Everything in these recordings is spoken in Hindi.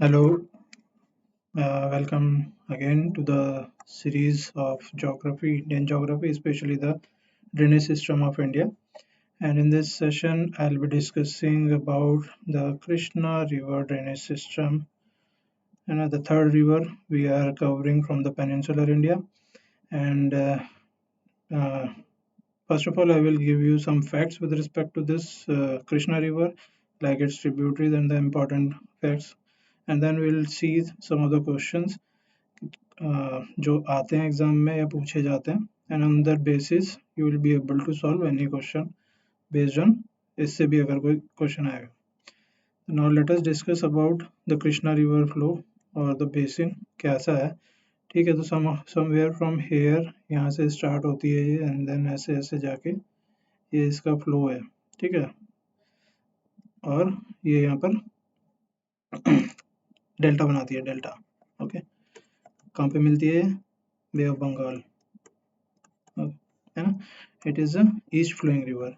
Hello, welcome again to the series of geography, Indian geography, especially the drainage system of India. And in this session, I'll be discussing about the Krishna River drainage system. The third river we are covering from the peninsular India. And uh, First of all, I will give you some facts with respect to this Krishna River, like its tributaries and the important facts. And then we'll see some of the questions जो आते हैं एग्जाम में या पूछे जाते हैं and on that basis you will be able to solve any question based on इससे भी अगर कोई क्वेश्चन आएगा। Now let us discuss about the Krishna river flow और द बेसिन कैसा है। ठीक है, तो समवेयर फ्रॉम हेयर यहाँ से स्टार्ट होती है ये एंड देन ऐसे ऐसे जाके ये इसका फ्लो है। ठीक है, और ये यहाँ पर डेल्टा बनाती है, डेल्टा। ओके, कहाँ पे मिलती है? बे ऑफ बंगाल, है ना। It is a east flowing river.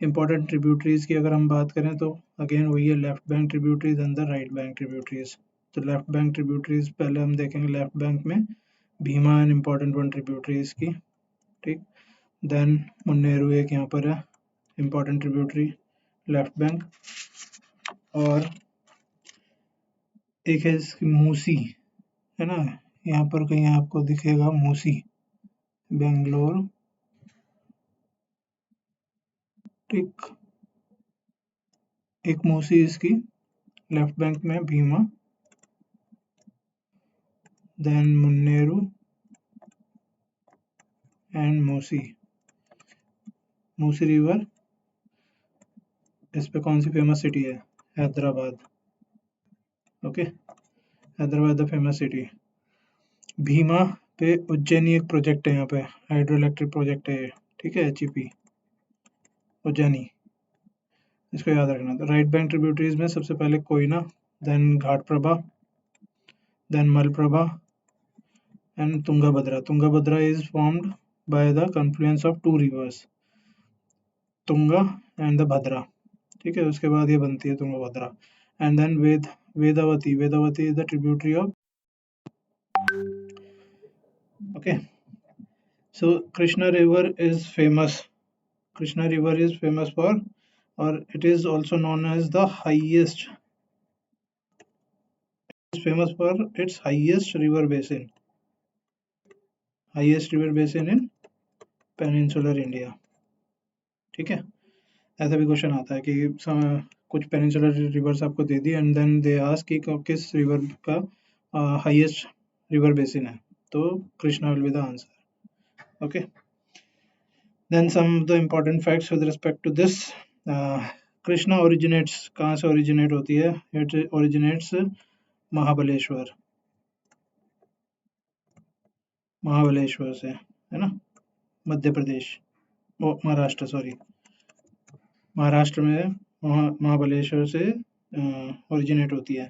Important tributaries की अगर हम बात करें तो अगेन वही है, left bank tributaries and the right bank tributaries. तो लेफ्ट बैंक ट्रिब्यूटरीज पहले हम देखेंगे। लेफ्ट बैंक में Bhima and important one tributaries की। ठीक, देन मुन्नेरू एक यहाँ पर है इम्पॉर्टेंट ट्रिब्यूटरी लेफ्ट बैंक, और एक है इसकी मूसी, है ना। यहाँ पर कहीं आपको दिखेगा मूसी, बेंगलोर। ठीक, एक मूसी इसकी लेफ्ट बैंक में, Bhima, then Munneru and Musi. Musi river, इस पे कौन सी फेमस सिटी है? Hyderabad. Okay, Hyderabad the famous city. Bhima पे उज्जैनी एक प्रोजेक्ट है, यहाँ पे हाइड्रो इलेक्ट्रिक प्रोजेक्ट है ये। ठीक है, HEP उज्जैनी, इसको याद रखना। तो राइट बैंक ट्रिब्यूटरीज में सबसे पहले Koyna, then Ghataprabha, then Malaprabha and Tungabhadra. Tungabhadra is formed by the confluence of two rivers, Tunga and the Bhadra. ठीक है, उसके बाद ये बनती है Tungabhadra. And then Vedavati, Vedavati is the tributary of. Okay, so Krishna river is famous, Krishna river is famous for, और it is also known as the highest, is famous for its highest river basin, highest river basin in peninsular India। ठीक है, ऐसा भी क्वेश्चन आता है कि कुछ पेनिनसुलर रिवर्स आपको दे दी एंड देन दे आस्क कि किस रिवर का हाईएस्ट रिवर बेसिन है, तो Krishna will be the answer. Okay, then some of the important facts with respect to this. Krishna originates, कहाँ से ओरिजिनेट होती है? इट ओरिजिनेट्स महाबलेश्वर, महाबलेश्वर से, है ना, मध्य प्रदेश, ओ महाराष्ट्र, सॉरी, महाराष्ट्र में महाबलेश्वर से ओरिजिनेट होती है।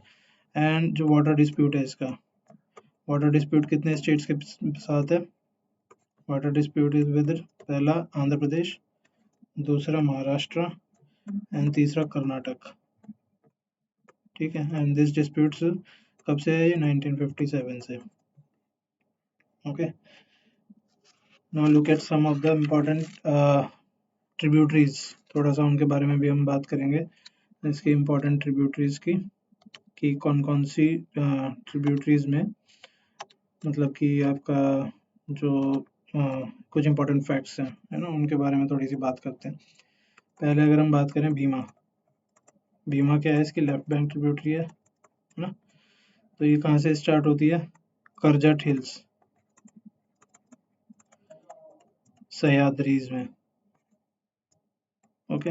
एंड जो वाटर डिस्प्यूट है इसका, वाटर डिस्प्यूट कितने स्टेट्स के साथ है? वाटर डिस्प्यूट इज विद पहला आंध्र प्रदेश, दूसरा महाराष्ट्र एंड तीसरा कर्नाटक। ठीक है, एंड दिस डिस्प्यूट्स कब से है? ये 1957 से। Okay, now look at some of the important tributaries, थोड़ा सा उनके बारे में भी हम बात करेंगे, इसकी इम्पोर्टेंट ट्रिब्यूटरीज की, कि कौन कौन सी ट्रिब्यूटरीज में, मतलब कि आपका जो कुछ इम्पोर्टेंट फैक्ट्स हैं, है ना, उनके बारे में थोड़ी सी बात करते हैं। पहले अगर हम बात करें भीमा, भीमा क्या है? इसकी लेफ्ट बैंक ट्रिब्यूटरी है ना। तो ये कहाँ से स्टार्ट होती है? करजट हिल्स, सह्याद्रीज में। ओके,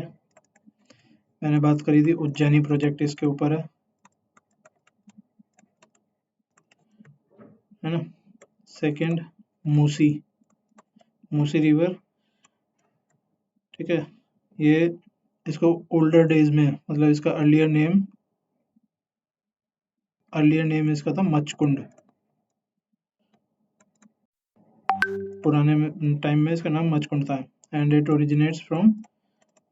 मैंने बात करी थी उज्जैनी प्रोजेक्ट इसके ऊपर है ना। Second, Musi, Musi river. ठीक है, ये इसको ओल्डर डेज में, मतलब इसका अर्लियर नेम इसका था मचकुंड, पुराने टाइम में इसका नाम मचकुंड था। And it originates from,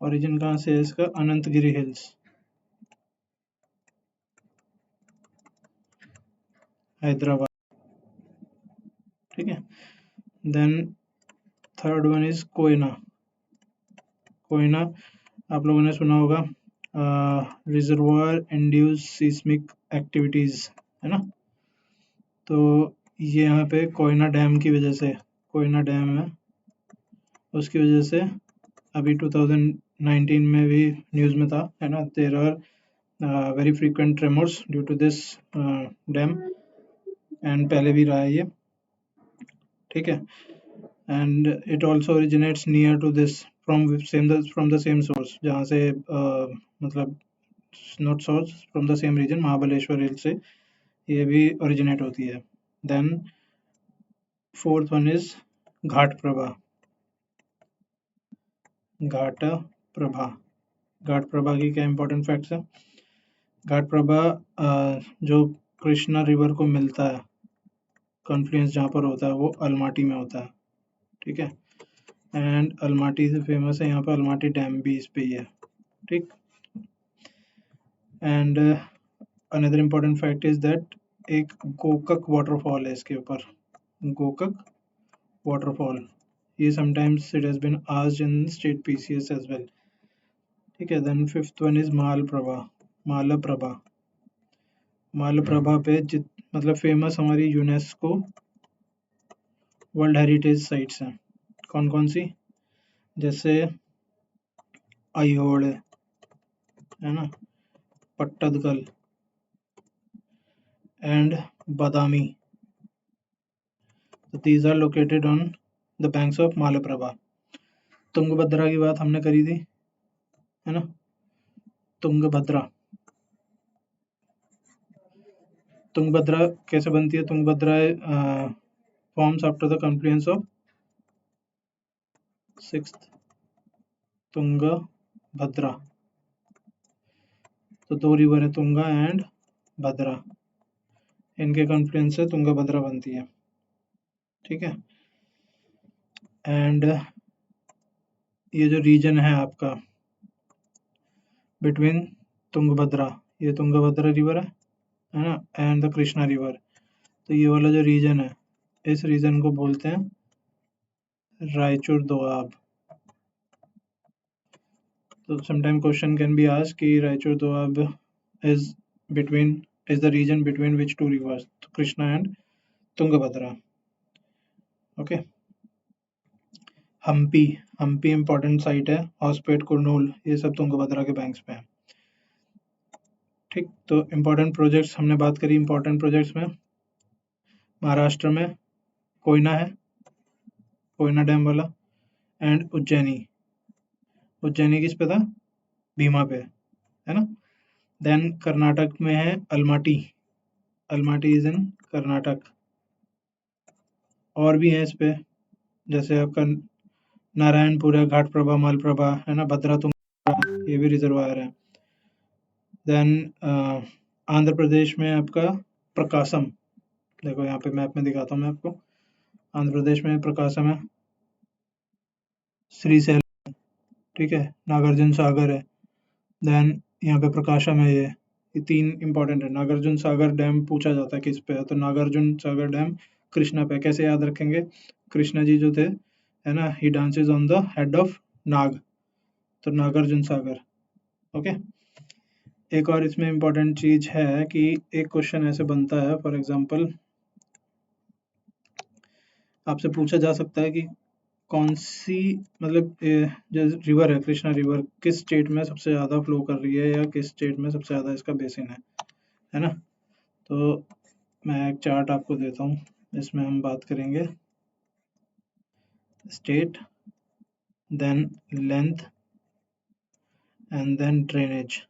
origin कहाँ से है इसका? अनंतगिरी हिल्स, हैदराबाद, ठीक है। Then third one is Koyna. Koyna आप लोगों ने सुना होगा, रिजर्वायर इंड्यूस सीस्मिक एक्टिविटीज, है ना। तो ये यहाँ पे कोयना डैम की वजह से, कोयना डैम है उसकी वजह से अभी 2019 में भी न्यूज़ में था, है ना, there are very frequent tremors due to this dam, and पहले भी रहा है ये, ठीक है। And it also originates near to this from the same source, जहाँ से मतलब not source, from the same region, Mahabaleshwar hill से ये भी ओरिजिनेट होती है। Then fourth one is Ghataprabha. Ghataprabha, Ghataprabha की क्या इंपॉर्टेंट फैक्ट्स है। घाट प्रभा जो कृष्णा रिवर को मिलता है, कॉन्फ्लुएंस जहाँ पर होता है वो अलमाटी में होता है, ठीक है। एंड अलमाटी से फेमस है यहाँ पर अलमाटी डैम भी इस पे ही है, ठीक। And another important fact is that एक गोकक वाटरफॉल है इसके ऊपर, गोकक वाटरफॉल, ये sometimes it has been asked in state PCS as well, ठीक है। Then fifth one is Malaprabha. Malaprabha, Malaprabha पे मतलब फेमस हमारी यूनेस्को वर्ल्ड हेरिटेज साइट्स हैं, कौन कौन सी, जैसे अयोड़, है ना, Pattadakal and Badami, these are located on the banks of Malaprabha. Tungabhadra की बात हमने करी थी, है ना, तुंगभद्रा, तुंगभद्रा कैसे बनती है, Tungabhadra forms after the Confluence of sixth Tungabhadra, तो दो रिवर है तुंगा एंड भद्रा, इनके कॉन्फ्लुएंस से तुंगभद्रा बनती है, ठीक है। एंड ये जो रीजन है आपका बिटवीन तुंगभद्रा, ये तुंगभद्रा रिवर है ना, एंड द कृष्णा रिवर, तो ये वाला जो रीजन है इस रीजन को बोलते हैं रायचूर दोआब। तो sometime question can be asked कि Raichur Doab is the region between which two rivers, Krishna and Tungabhadra, okay. Hampi, Hampi important site है, हॉस्पेट, कुरनूल, ये सब तुंगभद्रा के बैंक्स पे है, ठीक। तो इम्पोर्टेंट प्रोजेक्ट्स हमने बात करी, इम्पोर्टेंट प्रोजेक्ट्स में महाराष्ट्र में कोयना है, कोयना डैम वाला, एंड उज्जैनी, उज्जैनी किस पे था, भीमा पे, है ना। देन कर्नाटक में है Almaty, Almaty is in Karnataka, और भी है इस पे, जैसे आपका नारायणपुर है, घाट प्रभा, मालप्रभा, है ना, भद्रा तुंगा, ये भी रिजर्वायर है। देन आंध्र प्रदेश में आपका प्रकाशम, देखो यहाँ पे मैप में दिखाता हूँ मैं आपको, आंध्र प्रदेश में प्रकाशम है, श्रीशैलम, ठीक है, नागार्जुन सागर है, देन यहाँ पे प्रकाशम है, ये तीन इंपॉर्टेंट है। नागार्जुन सागर डैम पूछा जाता है किस पे है, तो नागार्जुन सागर डैम कृष्णा पे, कैसे याद रखेंगे, कृष्णा जी जो थे, है ना, he dances on the head of Nag, तो नागार्जुन सागर, ओके। एक और इसमें इम्पोर्टेंट चीज है कि एक क्वेश्चन ऐसे बनता है, फॉर एग्जांपल आपसे पूछा जा सकता है कि कौन सी, मतलब जो रिवर है कृष्णा रिवर किस स्टेट में सबसे ज़्यादा फ्लो कर रही है, या किस स्टेट में सबसे ज़्यादा इसका बेसिन है ना। तो मैं एक चार्ट आपको देता हूँ, इसमें हम बात करेंगे state, then length, and then drainage,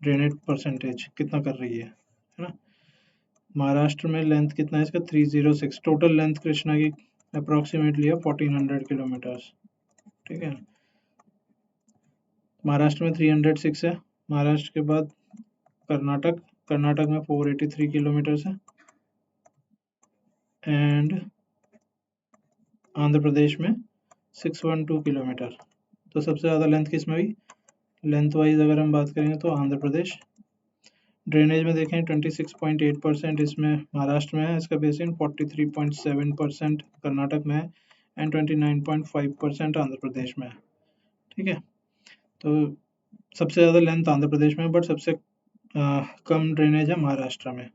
drainage percentage कितना कर रही है ना। महाराष्ट्र में लेंथ कितना है इसका, 306, टोटल लेंथ कृष्णा की अप्रोक्सीमेटली है 1400 किलोमीटर्स, ठीक है। महाराष्ट्र में 306 है, महाराष्ट्र के बाद कर्नाटक, कर्नाटक में 483 किलोमीटर्स है, एंड आंध्र प्रदेश में 612 किलोमीटर। तो सबसे ज़्यादा लेंथ किस में हुई, लेंथ वाइज अगर हम बात करेंगे तो आंध्र प्रदेश, ड्रेनेज में देखें 26.8% इसमें महाराष्ट्र में है इसका बेसिन, 43.7% कर्नाटक में है एंड 29.5% आंध्र प्रदेश में है। ठीक है, तो सबसे ज़्यादा लेंथ आंध्र प्रदेश में है, बट सबसे कम ड्रेनेज है महाराष्ट्र में,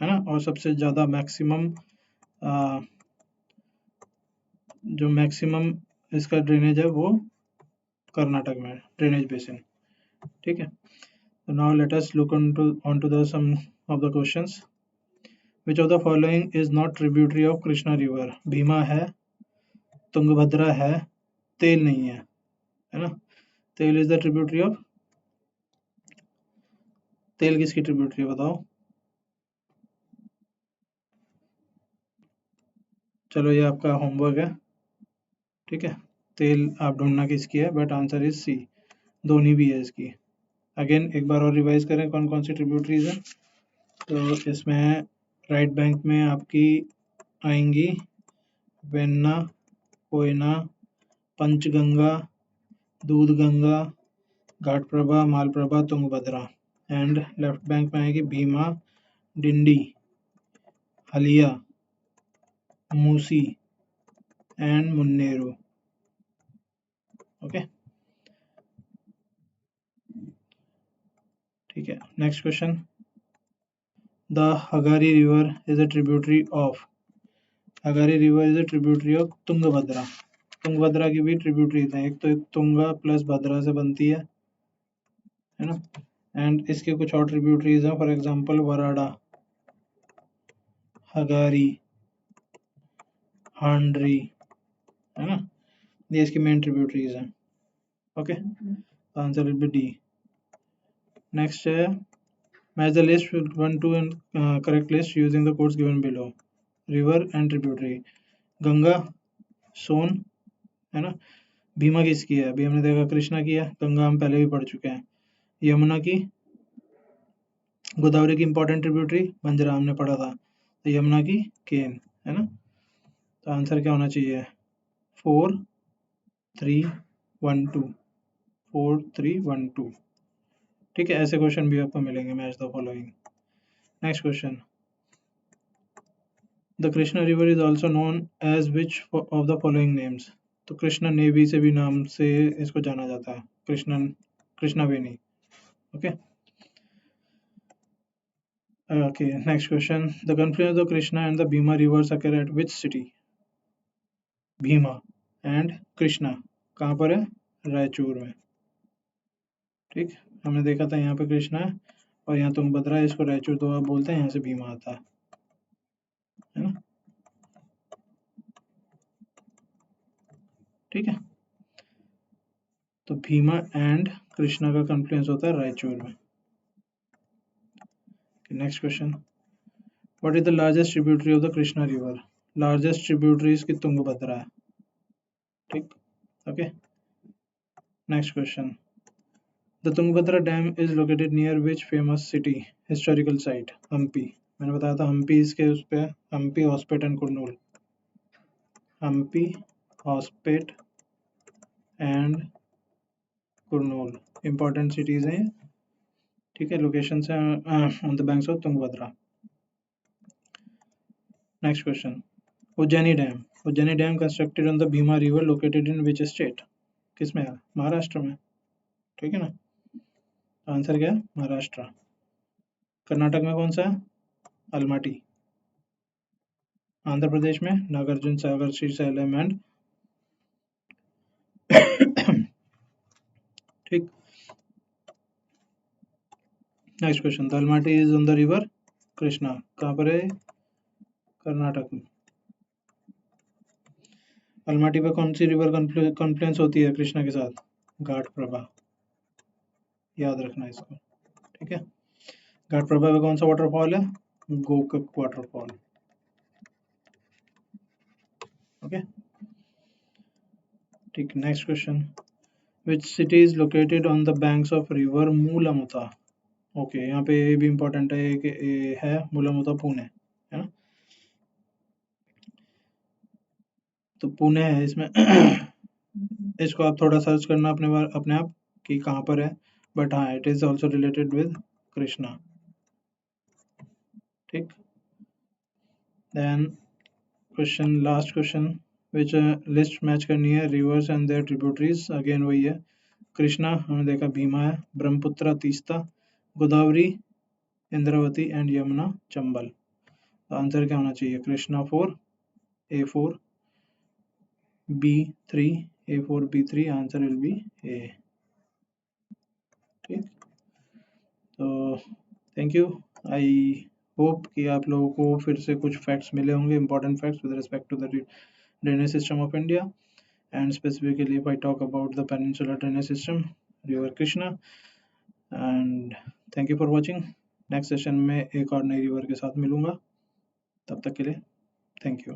है ना। और सबसे ज़्यादा मैक्सिमम जो मैक्सिमम इसका ड्रेनेज है वो कर्नाटक में ड्रेनेज बेसिन। ठीक है, so now let us look onto the some of the questions. Which of the following is not tributary of Krishna river? Bhima है, तुंगभद्रा है, तेल नहीं है, है ना। तेल इज द ट्रिब्यूटरी ऑफ, तेल किसकी ट्रिब्यूटरी है बताओ। चलो ये आपका होमवर्क है। ठीक है, तेल आप ढूंढना किसकी है, but answer is C, Doni भी है इसकी। अगेन एक बार और रिवाइज करें कौन कौन सी ट्रिब्यूटरीज हैं। तो इसमें राइट बैंक में आपकी आएंगी Venna, Koyna, Panchganga, Dudhganga, Ghataprabha, Malaprabha, Tungabhadra. And left bank में आएगी भीमा, डिंडी, हलिया, मूसी एंड मुन्नेरू। ओके, ठीक है, next question. The Hagari river is a tributary of, Hagari river is a tributary of Tungabhadra. Tungabhadra की भी ट्रिब्यूटरीज हैं, एक तो तुंगा प्लस भद्रा से बनती है ना। एंड इसके कुछ और ट्रिब्यूटरीज हैं, फॉर एग्जांपल वराडा, हगारी, हांड्री, है ना, ये इसकी मेन ट्रिब्यूटरीज हैं। Okay, answer will be D. Next है match the list 1 to correct list using the codes given below. River and tributary, Ganga, Son, है ना। भीमा किसकी है, अभी हमने देखा कृष्णा की है, गंगा हम पहले भी पढ़ चुके हैं। यमुना की, गोदावरी की इंपॉर्टेंट ट्रिब्यूटरी बंजरा हमने पढ़ा था, तो यमुना की केन, है ना। तो आंसर क्या होना चाहिए, 4 3 1 2, 4 3 1 2। ठीक है, ऐसे क्वेश्चन भी आपको मिलेंगे, match the following. Next question, the Krishna river is also known as which of the following names. तो कृष्णा नेवी से भी नाम से इसको जाना जाता है, Krishna Veni. Okay, okay, next question, the confluence of Krishna and the Bhima rivers occur at which city? Bhima and Krishna कहाँ पर है, रायचूर में। ठीक, हमने देखा था यहाँ पे कृष्णा है और यहाँ तुंगभद्रा है, इसको रायचूर तो आप बोलते हैं, यहाँ से भीमा आता है ना। ठीक है, तो भीमा एंड कृष्णा का कन्फ्लुएंस होता है रायचूर में। Next question, what is the largest tributary of the Krishna river. Largest tributary इसकी तुंगभद्रा है। ठीक, okay, next question, the Tungabhadra dam is located near which famous city, historical site. Hampi, मैंने बताया था हम्पी इसके उस पे, Hampi, Hospet and Kurnool. Hampi, Hospet and Kurnool important cities हैं। ठीक है, लोकेशन है on the banks of Tungabhadra. Next question, Ujjaini dam, Ujjaini dam constructed on the Bhima river located in which state. किसमें है, महाराष्ट्र में। ठीक है ना, आंसर क्या है, महाराष्ट्र। कर्नाटक में कौन सा है, अलमाटी। आंध्र प्रदेश में नागार्जुन सागर, श्रीशैलम एंड ठीक, next question, the Almaty is on the river Krishna, कहाँ पर है, कर्नाटक में। अलमाटी पे कौन सी रिवर कॉन्फ्लुएंस होती है कृष्णा के साथ, घाटप्रभा, याद रखना इसको। ठीक है, घाटप्रभा पे कौन सा वाटरफॉल है, गोकक वाटरफॉल। ओके, ठीक, next question, which city is located on the banks of river Mulamutha. Okay, यहाँ पे ये भी इम्पोर्टेंट है कि ये है मूलामुता पुणे, है ना। तो पुणे है इसमें इसको आप थोड़ा सर्च करना अपने आप कि कहाँ पर है, बट हाँ, it is also related with Krishna. ठीक। Then question, last question, which list match करनी है rivers and their tributaries. Again वही है, कृष्णा हमने देखा, भीमा है, ब्रह्मपुत्र, तीस्ता, गोदावरी, इंद्रावती एंड यमुना, चंबल। आंसर क्या होना चाहिए? Krishna 4, A4, B3, A4, B3, answer will be A। ठीक, तो थैंक यू। आई होप कि आप लोगों को फिर से कुछ फैक्ट्स मिले होंगे, important facts with respect to the drainage system of India, and specifically if I talk about the peninsular drainage system, river Krishna। and thank you for watching। Next session में एक और नई रिवर के साथ मिलूंगा, तब तक के लिए थैंक यू।